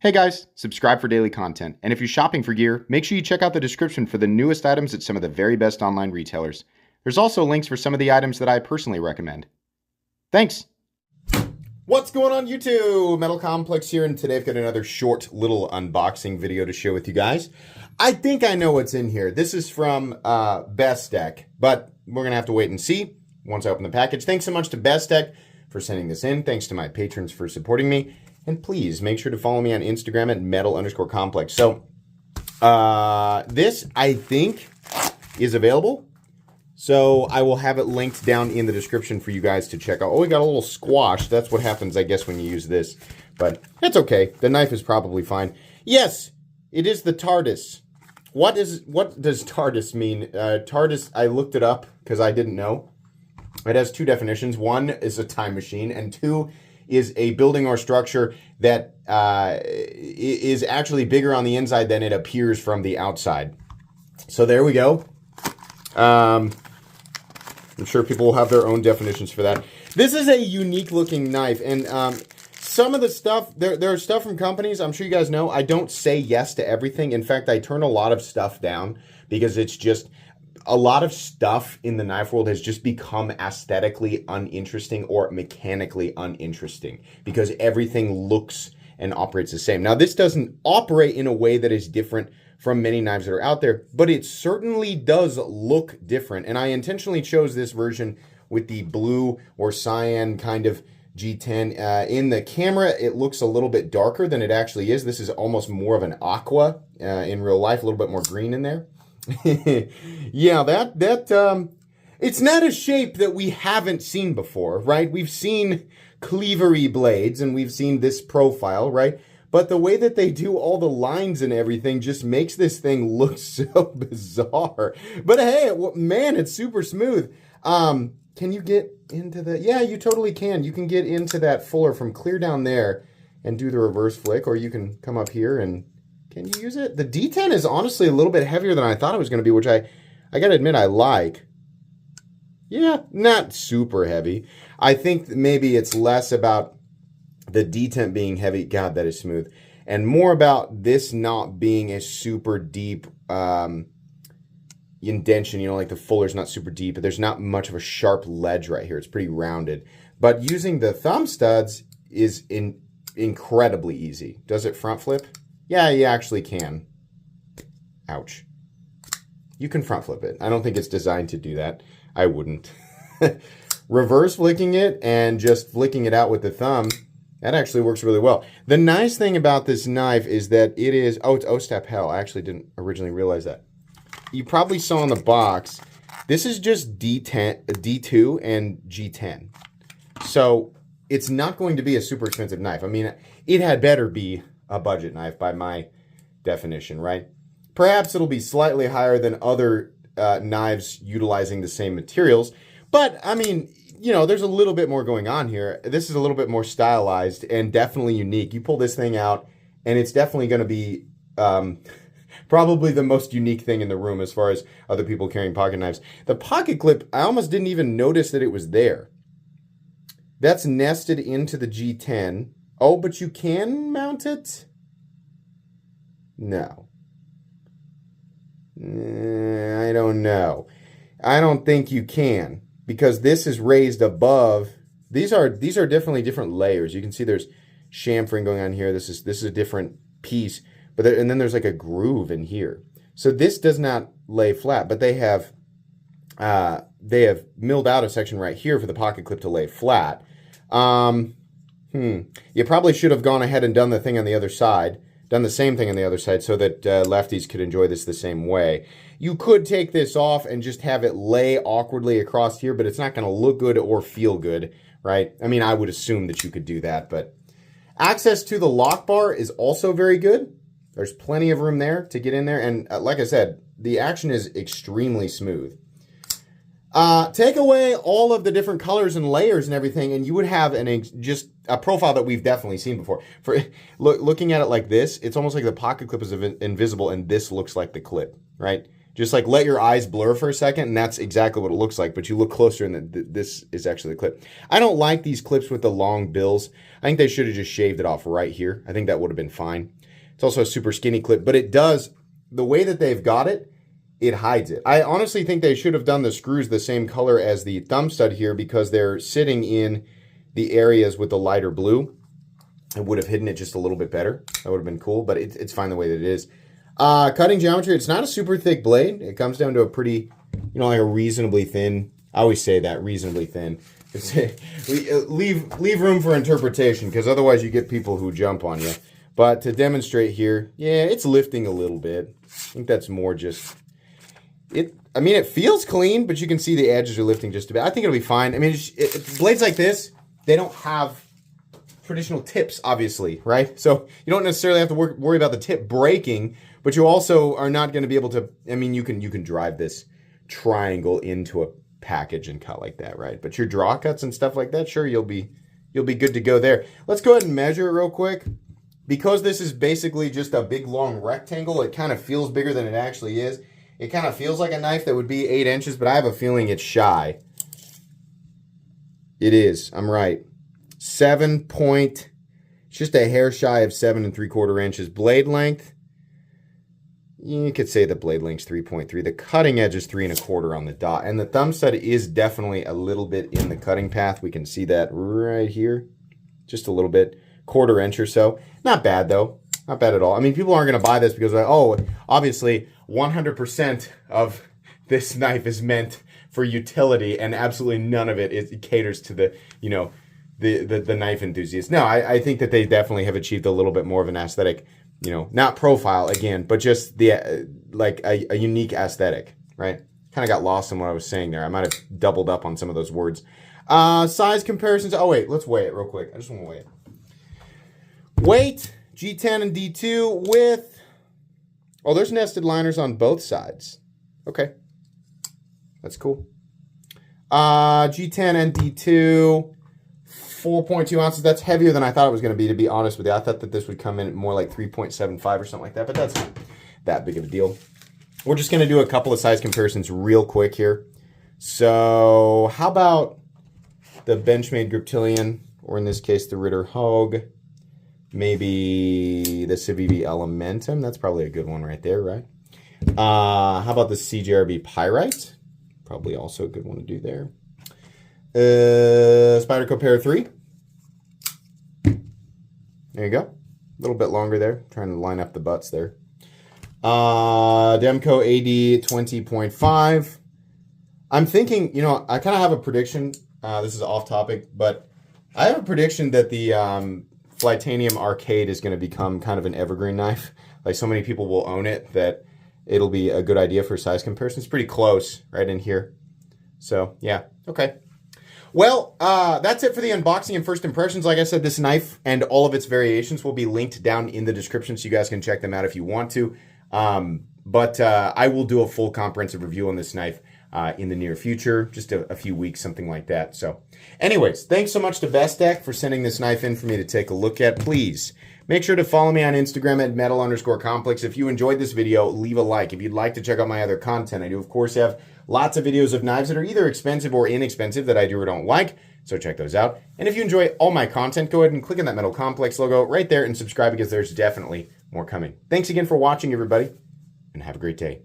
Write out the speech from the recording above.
Hey guys, subscribe for daily content. And if you're shopping for gear, make sure you check out the description for the newest items at some of the very best online retailers. There's also links for some of the items that I personally recommend. Thanks! What's going on YouTube? Metal Complex here, and today I've got another short little unboxing video to share with you guys. I think I know what's in here. This is from Bestech, but we're going to have to wait and see once I open the package. Thanks so much to Bestech for sending this in. Thanks to my patrons for supporting me. And please make sure to follow me on Instagram at metal_complex. So this, I think, is available. So I will have it linked down in the description for you guys to check out. Oh, we got a little squash. That's what happens, I guess, when you use this. But that's okay. The knife is probably fine. Yes, it is the Tardis. What does Tardis mean? Tardis, I looked it up because I didn't know. It has two definitions. One is a time machine, and two is a building or structure that is actually bigger on the inside than it appears from the outside. So there we go. I'm sure people will have their own definitions for that. This is a unique looking knife, and some of the stuff, there are stuff from companies, I'm sure you guys know, I don't say yes to everything. In fact, I turn a lot of stuff down because it's just, a lot of stuff in the knife world has just become aesthetically uninteresting or mechanically uninteresting because everything looks and operates the same. Now, this doesn't operate in a way that is different from many knives that are out there, but it certainly does look different. And I intentionally chose this version with the blue or cyan kind of G10. In the camera, it looks a little bit darker than it actually is. This is almost more of an aqua in real life, a little bit more green in there. Yeah, it's not a shape that we haven't seen before, right? We've seen cleavery blades and we've seen this profile, right? But the way that they do all the lines and everything just makes this thing look so bizarre. But hey, man, it's super smooth. Can you get into the, yeah, you totally can. You can get into that fuller from clear down there and do the reverse flick, or you can come up here and can you use it? The D10 is honestly a little bit heavier than I thought it was going to be, which I got to admit I like. Yeah, not super heavy. I think maybe it's less about the D10 being heavy. God, that is smooth. And more about this not being a super deep indention. You know, like the fuller's not super deep, but there's not much of a sharp ledge right here. It's pretty rounded. But using the thumb studs is incredibly easy. Does it front flip? Yeah, you actually can. Ouch. You can front flip it. I don't think it's designed to do that. I wouldn't. Reverse flicking it and just flicking it out with the thumb, that actually works really well. The nice thing about this knife is that it is, oh, it's O-step hell. I actually didn't originally realize that. You probably saw in the box, this is just D10, D2 and G10. So it's not going to be a super expensive knife. I mean, it had better be a budget knife by my definition, right? Perhaps it'll be slightly higher than other knives utilizing the same materials, but I mean, you know, there's a little bit more going on here. This is a little bit more stylized and definitely unique. You pull this thing out and it's definitely going to be probably the most unique thing in the room as far as other people carrying pocket knives. The pocket clip, I almost didn't even notice that it was there. That's nested into the G10. Oh, but you can mount it? No. I don't know. I don't think you can because this is raised above. These are definitely different layers. You can see there's chamfering going on here. This is a different piece, but and then there's like a groove in here. So this does not lay flat, but they have milled out a section right here for the pocket clip to lay flat. You probably should have gone ahead and done the thing on the other side, done the same thing on the other side so that lefties could enjoy this the same way. You could take this off and just have it lay awkwardly across here, but it's not going to look good or feel good, right? I mean, I would assume that you could do that, but access to the lock bar is also very good. There's plenty of room there to get in there, and like I said, the action is extremely smooth. Take away all of the different colors and layers and everything, and you would have just a profile that we've definitely seen before. For looking at it like this, it's almost like the pocket clip is invisible, and this looks like the clip, right? Just like let your eyes blur for a second, and that's exactly what it looks like. But you look closer, and this is actually the clip. I don't like these clips with the long bills. I think they should have just shaved it off right here. I think that would have been fine. It's also a super skinny clip, but it does, the way that they've got it, it hides it. I honestly think they should have done the screws the same color as the thumb stud here because they're sitting in the areas with the lighter blue. It would have hidden it just a little bit better. That would have been cool, but it's fine the way that it is. Cutting geometry, it's not a super thick blade. It comes down to a pretty, like a reasonably thin, I always say that, reasonably thin. Leave room for interpretation, because otherwise you get people who jump on you. But to demonstrate here, yeah, it's lifting a little bit. I think that's more just, it feels clean, but you can see the edges are lifting just a bit. I think it'll be fine. I mean, blades like this, they don't have traditional tips, obviously, right? So you don't necessarily have to worry about the tip breaking, but you also are not going to be able to, you can drive this triangle into a package and cut like that, right? But your draw cuts and stuff like that, sure, you'll be good to go there. Let's go ahead and measure it real quick. Because this is basically just a big long rectangle, it kind of feels bigger than it actually is. It kind of feels like a knife that would be 8 inches, but I have a feeling it's shy. It is, I'm right. It's just a hair shy of 7 3/4 inches. Blade length, you could say the blade length's 3.3. The cutting edge is 3 1/4 on the dot. And the thumb stud is definitely a little bit in the cutting path. We can see that right here. Just a little bit, 1/4 inch or so. Not bad though, not bad at all. I mean, people aren't gonna buy this because, obviously 100% of this knife is meant for utility and absolutely none of it caters to the, the knife enthusiast. No, I think that they definitely have achieved a little bit more of an aesthetic, not profile again, but just the like a unique aesthetic, right? Kind of got lost in what I was saying there. I might have doubled up on some of those words. Size comparisons. Oh wait, let's weigh it real quick. I just want to weigh it. Weight, G10 and D2 with, there's nested liners on both sides. Okay, that's cool. G10 and D2, 4.2 ounces. That's heavier than I thought it was going to be honest with you. I thought that this would come in at more like 3.75 or something like that, but that's not that big of a deal. We're just going to do a couple of size comparisons real quick here. So how about the Benchmade Griptilian, or in this case, the Ritter Hogue? Maybe the Civivi Elementum. That's probably a good one right there, right? How about the CJRB Pyrite? Probably also a good one to do there. Spyderco Para 3. There you go. A little bit longer there. Trying to line up the butts there. Demco AD 20.5. I'm thinking, I kind of have a prediction. This is off topic, but I have a prediction that the Flightanium Arcade is going to become kind of an evergreen knife. Like, so many people will own it that it'll be a good idea for size comparison. It's pretty close right in here. So, yeah. Okay. Well, that's it for the unboxing and first impressions. Like I said, this knife and all of its variations will be linked down in the description, so you guys can check them out if you want to. But I will do a full comprehensive review on this knife in the near future, just a few weeks, something like that. So anyways, thanks so much to Bestech for sending this knife in for me to take a look at. Please make sure to follow me on Instagram at metal_complex. If you enjoyed this video, leave a like. If you'd like to check out my other content, I do of course have lots of videos of knives that are either expensive or inexpensive that I do or don't like, so check those out. And if you enjoy all my content, go ahead and click on that Metal Complex logo right there and subscribe, because there's definitely more coming. Thanks again for watching, everybody, and have a great day.